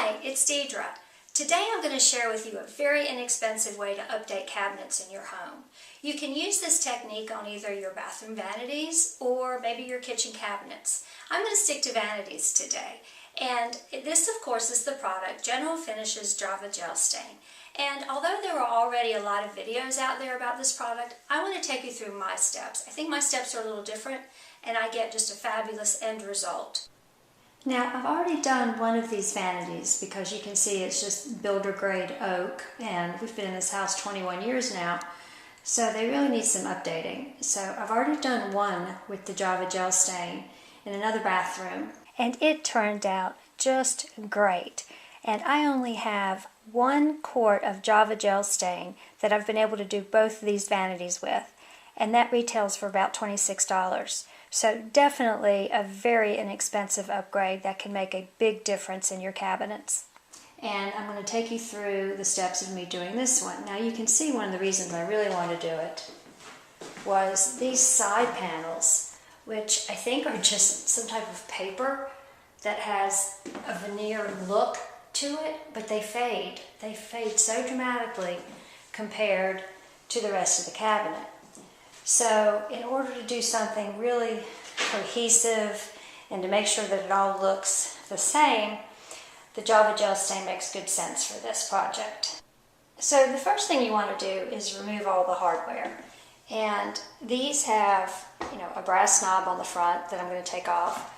Hi, it's Deidre. Today I'm going to share with you a very inexpensive way to update cabinets in your home. You can use this technique on either your bathroom vanities or maybe your kitchen cabinets. I'm going to stick to vanities today. And this, of course, is the product, General Finishes Java Gel Stain. And although there are already a lot of videos out there about this product, I want to take you through my steps. I think my steps are a little different and I get just a fabulous end result. Now, I've already done one of these vanities because you can see it's just builder grade oak, and we've been in this house 21 years now, so they really need some updating. So I've already done one with the Java Gel Stain in another bathroom, and it turned out just great. And I only have 1 quart of Java Gel Stain that I've been able to do both of these vanities with, and that retails for about $26. So definitely a very inexpensive upgrade that can make a big difference in your cabinets. And I'm going to take you through the steps of me doing this one. Now you can see one of the reasons I really want to do it was these side panels, which I think are just some type of paper that has a veneer look to it, but they fade. They fade so dramatically compared to the rest of the cabinet. So in order to do something really cohesive and to make sure that it all looks the same, the Java Gel Stain makes good sense for this project. So the first thing you want to do is remove all the hardware. And these have, a brass knob on the front that I'm going to take off.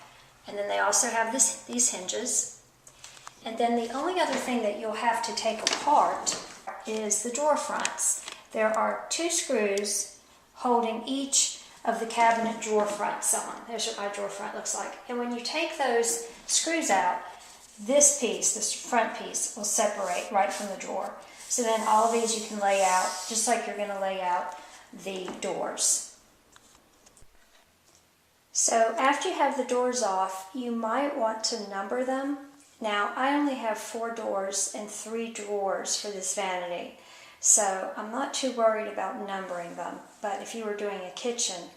And then they also have these hinges. And then the only other thing that you'll have to take apart is the drawer fronts. There are 2 screws holding each of the cabinet drawer fronts on. There's what my drawer front looks like. And when you take those screws out, this piece, this front piece, will separate right from the drawer. So then all of these you can lay out just like you're going to lay out the doors. So after you have the doors off, you might want to number them. Now I only have 4 doors and 3 drawers for this vanity. So I'm not too worried about numbering them, but if you were doing a kitchen,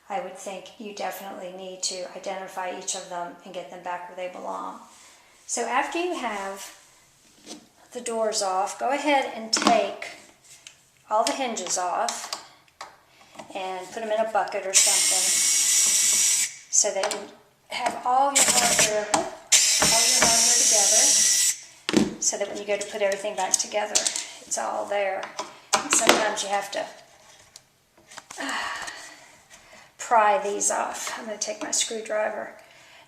I would think you definitely need to identify each of them and get them back where they belong. So after you have the doors off, go ahead and take all the hinges off and put them in a bucket or something so that you have all your hardware together, so that when you go to put everything back together, it's all there. And sometimes you have to pry these off. I'm going to take my screwdriver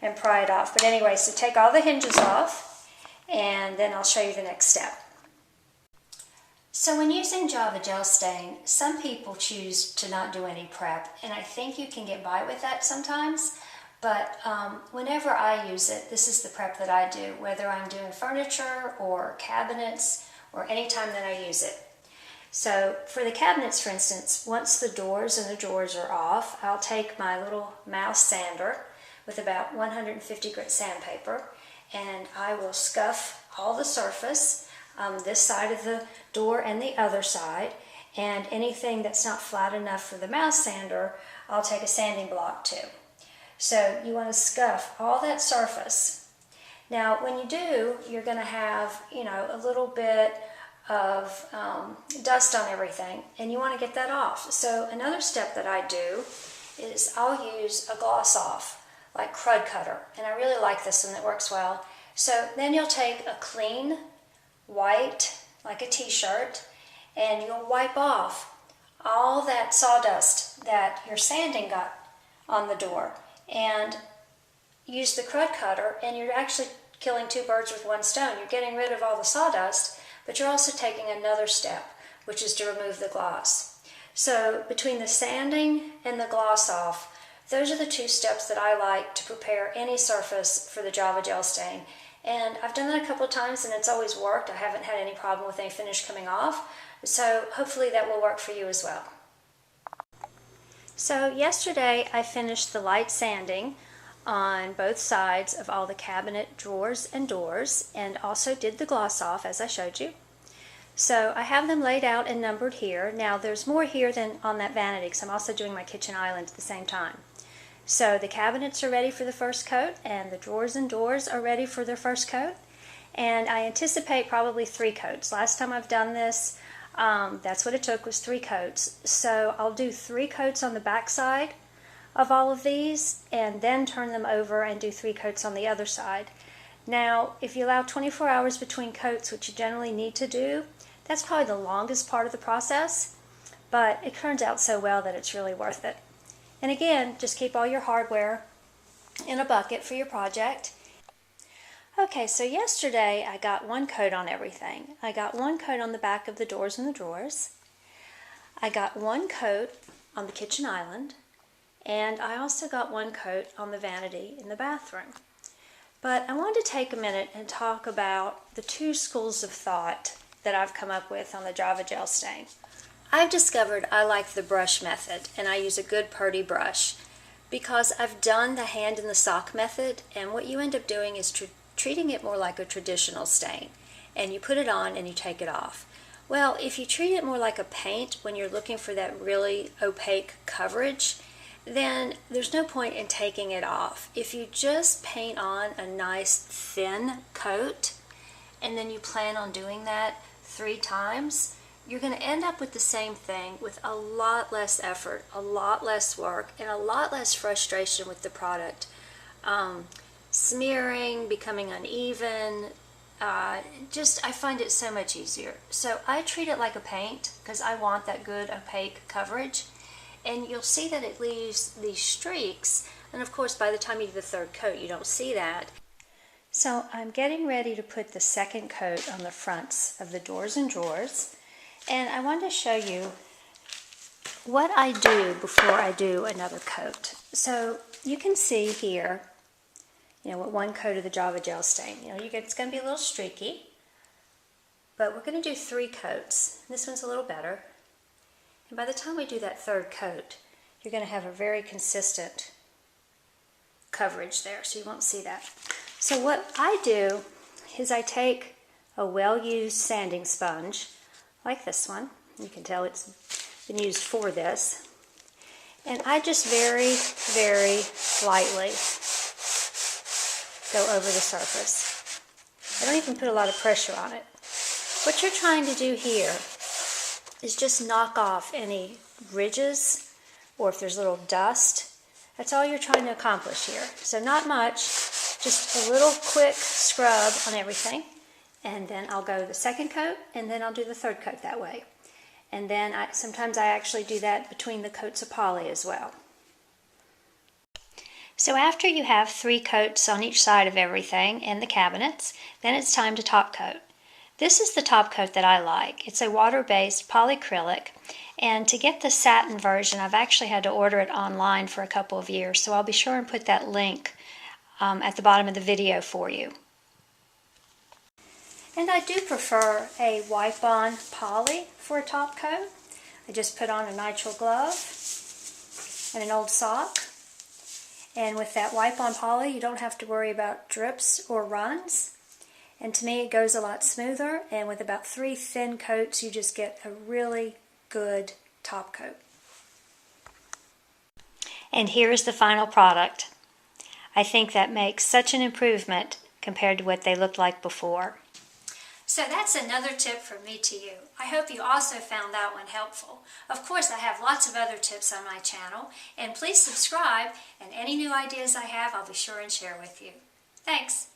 and pry it off. But anyway, so take all the hinges off, and then I'll show you the next step. So when using Java Gel Stain, some people choose to not do any prep, and I think you can get by with that sometimes. But whenever I use it, this is the prep that I do, whether I'm doing furniture or cabinets, or any time that I use it. So for the cabinets, for instance, once the doors and the drawers are off, I'll take my little mouse sander with about 150 grit sandpaper, and I will scuff all the surface, this side of the door and the other side, and anything that's not flat enough for the mouse sander, I'll take a sanding block too. So you want to scuff all that surface. Now, when you do, you're going to have, a little bit of dust on everything, and you want to get that off. So another step that I do is I'll use a gloss off, like Crud Cutter, and I really like this one, that works well. So then you'll take a clean white, like a t-shirt, and you'll wipe off all that sawdust that your sanding got on the door, and use the Crud Cutter, and you're actually killing 2 birds with 1 stone. You're getting rid of all the sawdust, but you're also taking another step, which is to remove the gloss. So between the sanding and the gloss off, those are the 2 steps that I like to prepare any surface for the Java Gel Stain. And I've done that a couple of times and it's always worked. I haven't had any problem with any finish coming off. So hopefully that will work for you as well. So yesterday I finished the light sanding on both sides of all the cabinet drawers and doors, and also did the gloss off as I showed you. So I have them laid out and numbered here. Now there's more here than on that vanity because I'm also doing my kitchen island at the same time. So the cabinets are ready for the first coat, and the drawers and doors are ready for their first coat. and I anticipate probably 3 coats. Last time I've done this, that's what it took, was 3 coats. So I'll do 3 coats on the back side of all of these and then turn them over and do 3 coats on the other side. Now, if you allow 24 hours between coats, which you generally need to do, that's probably the longest part of the process, but it turns out so well that it's really worth it. And again, just keep all your hardware in a bucket for your project. Okay, so yesterday I got 1 coat on everything. I got 1 coat on the back of the doors and the drawers. I got 1 coat on the kitchen island, and I also got 1 coat on the vanity in the bathroom. But I wanted to take a minute and talk about the 2 schools of thought that I've come up with on the Java gel stain. I've discovered I like the brush method, and I use a good purdy brush because I've done the hand in the sock method, and what you end up doing is treating it more like a traditional stain, and you put it on and you take it off. Well, if you treat it more like a paint when you're looking for that really opaque coverage, then there's no point in taking it off. If you just paint on a nice thin coat and then you plan on doing that 3 times, you're going to end up with the same thing with a lot less effort, a lot less work, and a lot less frustration with the product. Smearing, becoming uneven, I find it so much easier. So I treat it like a paint because I want that good opaque coverage. And you'll see that it leaves these streaks, and of course by the time you do the 3rd coat you don't see that. So I'm getting ready to put the 2nd coat on the fronts of the doors and drawers, and I wanted to show you what I do before I do another coat. So you can see here, with 1 coat of the Java gel stain, it's going to be a little streaky, but we're going to do 3 coats. This one's a little better. And by the time we do that 3rd coat, you're going to have a very consistent coverage there, so you won't see that. So what I do is I take a well-used sanding sponge, like this one. You can tell it's been used for this. And I just very, very lightly go over the surface. I don't even put a lot of pressure on it. What you're trying to do here is just knock off any ridges or if there's little dust. That's all you're trying to accomplish here. So not much, just a little quick scrub on everything, and then I'll go the 2nd coat, and then I'll do the 3rd coat that way. And then sometimes I actually do that between the coats of poly as well. So after you have 3 coats on each side of everything in the cabinets, then it's time to top coat. This is the top coat that I like. It's a water-based polyacrylic, and to get the satin version I've actually had to order it online for a couple of years, so I'll be sure and put that link at the bottom of the video for you. And I do prefer a wipe-on poly for a top coat. I just put on a nitrile glove and an old sock, and with that wipe-on poly you don't have to worry about drips or runs. And to me it goes a lot smoother, and with about 3 thin coats you just get a really good top coat. And here's the final product. I think that makes such an improvement compared to what they looked like before. So that's another tip from me to you. I hope you also found that one helpful. Of course, I have lots of other tips on my channel, and please subscribe, and any new ideas I have I'll be sure and share with you. Thanks.